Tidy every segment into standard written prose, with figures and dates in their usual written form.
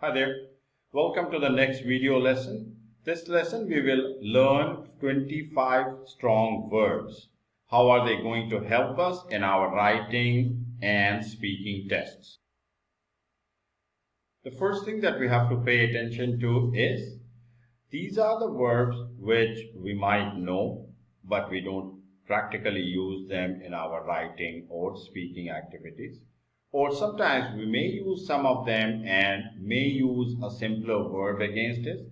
Hi there. Welcome to the next video lesson. This lesson we will learn 25 strong verbs. How are they going to help us in our writing and speaking tests? The first thing that we have to pay attention to is these are the verbs which we might know, but we don't practically use them in our writing or speaking activities. Or sometimes we may use some of them and may use a simpler verb against it.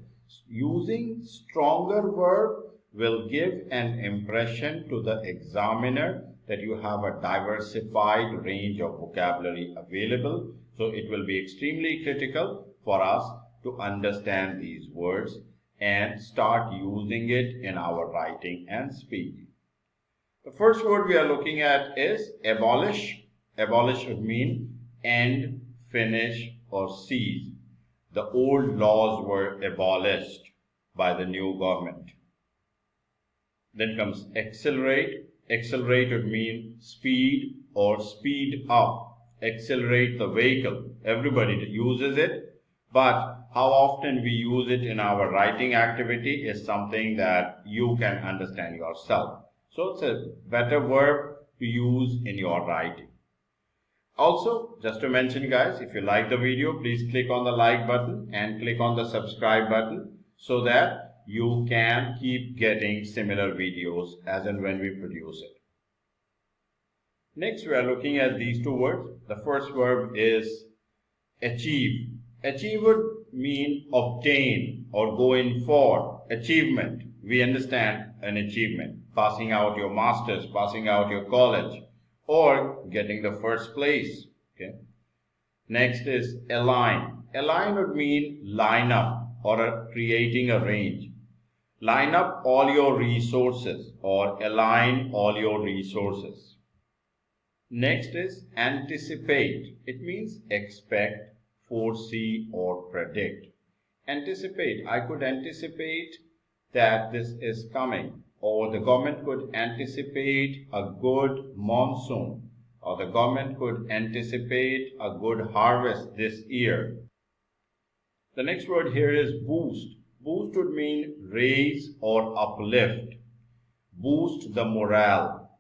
Using stronger verb will give an impression to the examiner that you have a diversified range of vocabulary available. So it will be extremely critical for us to understand these words and start using it in our writing and speaking. The first word we are looking at is abolish. Abolish would mean end, finish, or cease. The old laws were abolished by the new government. Then comes accelerate. Accelerate would mean speed or speed up. Accelerate the vehicle. Everybody uses it, but how often we use it in our writing activity is something that you can understand yourself. So it's a better verb to use in your writing. Also, just to mention guys, if you like the video, please click on the like button and click on the subscribe button so that you can keep getting similar videos as and when we produce it. Next, we are looking at these two words. The first verb is achieve. Achieve would mean obtain or go in for. Achievement. We understand an achievement. Passing out your master's, passing out your college, or getting the first place. Okay. Next is align. Align would mean line up or creating a range. Line up all your resources or align all your resources. Next is anticipate. It means expect, foresee, or predict. Anticipate. I could anticipate that this is coming, or the government could anticipate a good monsoon, or the government could anticipate a good harvest this year. The next word here is boost. Boost would mean raise or uplift, boost the morale,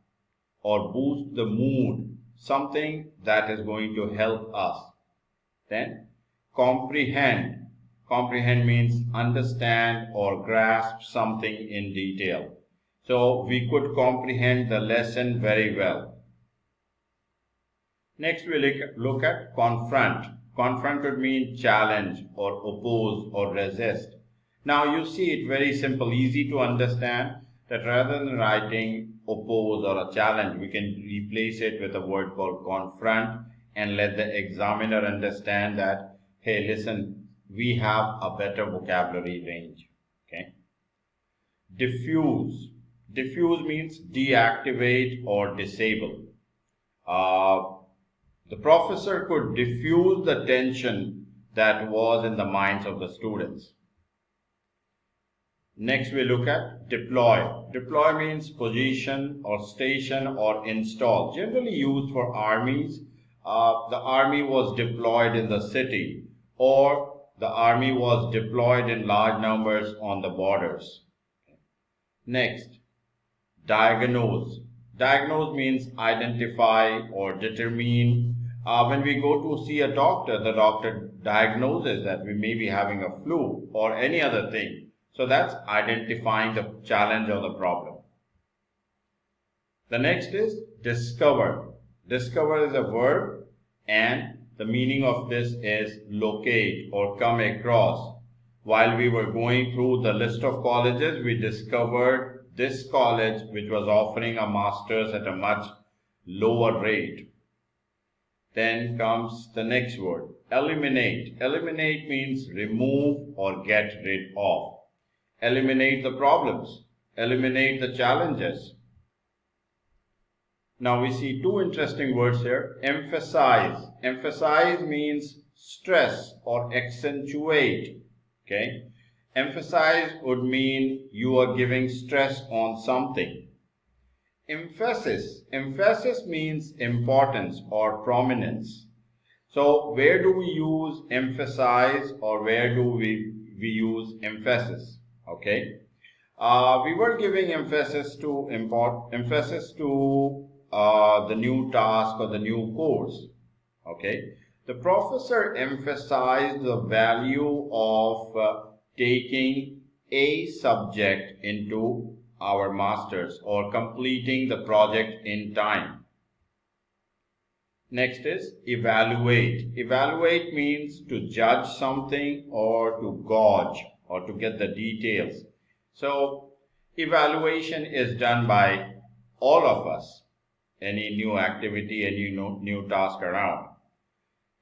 or boost the mood, something that is going to help us. Then comprehend. Comprehend means understand or grasp something in detail. So we could comprehend the lesson very well. Next we look at confront. Confront would mean challenge or oppose or resist. Now you see it very simple, easy to understand that rather than writing oppose or a challenge, we can replace it with a word called confront and let the examiner understand that, hey, listen, we have a better vocabulary range. Okay. Diffuse. Diffuse means deactivate or disable. The professor could diffuse the tension that was in the minds of the students. Next we look at deploy. Deploy means position or station or install. Generally used for armies. The army was deployed in the city, or the army was deployed in large numbers on the borders. Next, diagnose. Diagnose means identify or determine. When we go to see a doctor, the doctor diagnoses that we may be having a flu or any other thing. So that's identifying the challenge or the problem. The next is discover. Discover is a verb, and the meaning of this is locate or come across. While we were going through the list of colleges, we discovered this college which was offering a master's at a much lower rate. Then comes the next word, eliminate. Eliminate means remove or get rid of. Eliminate the problems. Eliminate the challenges. Now we see two interesting words here. Emphasize. Emphasize means stress or accentuate. Okay. Emphasize would mean you are giving stress on something. Emphasis. Emphasis means importance or prominence. So where do we use emphasize or where do we use emphasis? Okay. We were giving emphasis to the new task or the new course. Okay. The professor emphasized the value of taking a subject into our masters or completing the project in time. Next is evaluate. Evaluate means to judge something or to gauge or to get the details. So evaluation is done by all of us. Any new activity, any new task around.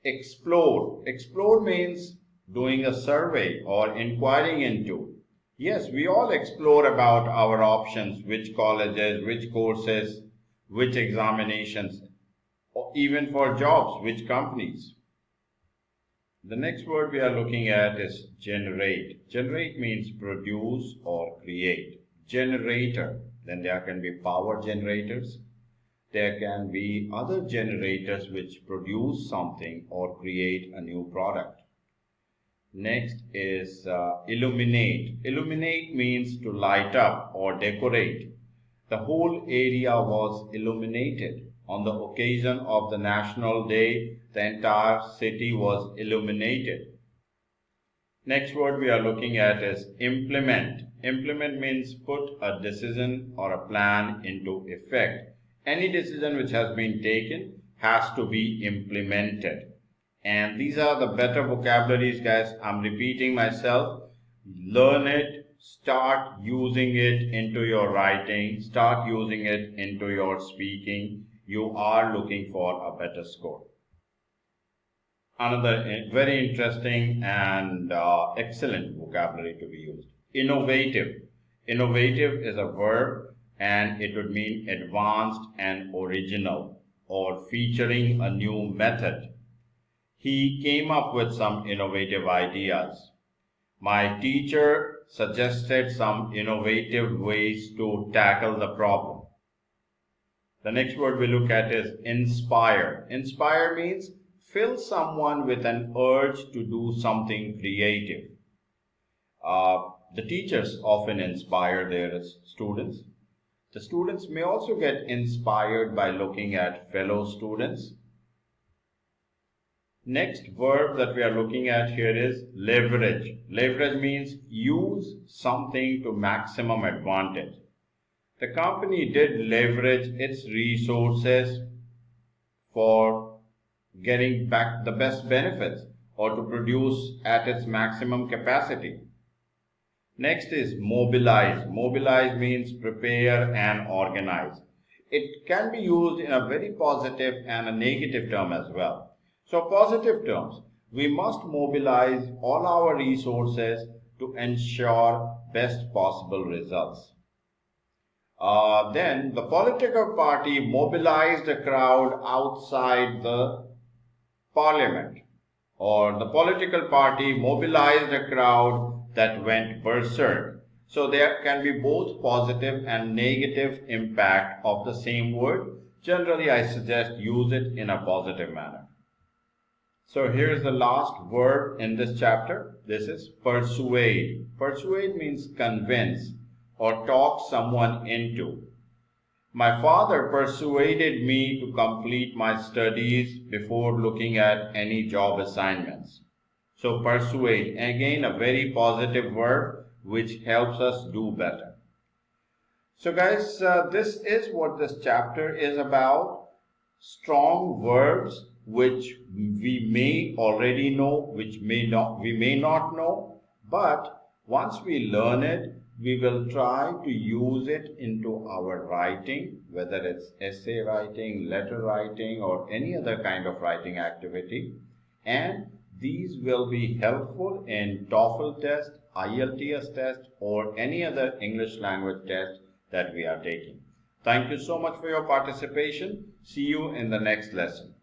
Explore. Explore means doing a survey or inquiring into. Yes, we all explore about our options, which colleges, which courses, which examinations, or even for jobs, which companies. The next word we are looking at is generate. Generate means produce or create. Generator, then there can be power generators. There can be other generators which produce something or create a new product. Next is illuminate. Illuminate means to light up or decorate. The whole area was illuminated. On the occasion of the National Day, the entire city was illuminated. Next word we are looking at is implement. Implement means put a decision or a plan into effect. Any decision which has been taken has to be implemented. And these are the better vocabularies, guys. I'm repeating myself. Learn it, start using it into your writing, start using it into your speaking. You are looking for a better score. Another very interesting and excellent vocabulary to be used. Innovative. Innovative is a verb and it would mean advanced and original or featuring a new method. He came up with some innovative ideas. My teacher suggested some innovative ways to tackle the problem. The next word we look at is inspire. Inspire means fill someone with an urge to do something creative. The teachers often inspire their students. The students may also get inspired by looking at fellow students. Next verb that we are looking at here is leverage. Leverage means use something to maximum advantage. The company did leverage its resources for getting back the best benefits or to produce at its maximum capacity. Next is mobilize. Mobilize means prepare and organize. It can be used in a very positive and a negative term as well. So positive terms, we must mobilize all our resources to ensure best possible results. Then the political party mobilized a crowd outside the parliament, or the political party mobilized a crowd that went berserk. So there can be both positive and negative impact of the same word. Generally, I suggest use it in a positive manner. So here is the last verb in this chapter. This is persuade. Persuade means convince or talk someone into. My father persuaded me to complete my studies before looking at any job assignments. So persuade, again a very positive verb which helps us do better. So guys, this is what this chapter is about. Strong verbs which we may already know, which we may not know, but once we learn it, we will try to use it into our writing, whether it's essay writing, letter writing, or any other kind of writing activity. And these will be helpful in TOEFL test, IELTS test, or any other English language test that we are taking. Thank you so much for your participation. See you in the next lesson.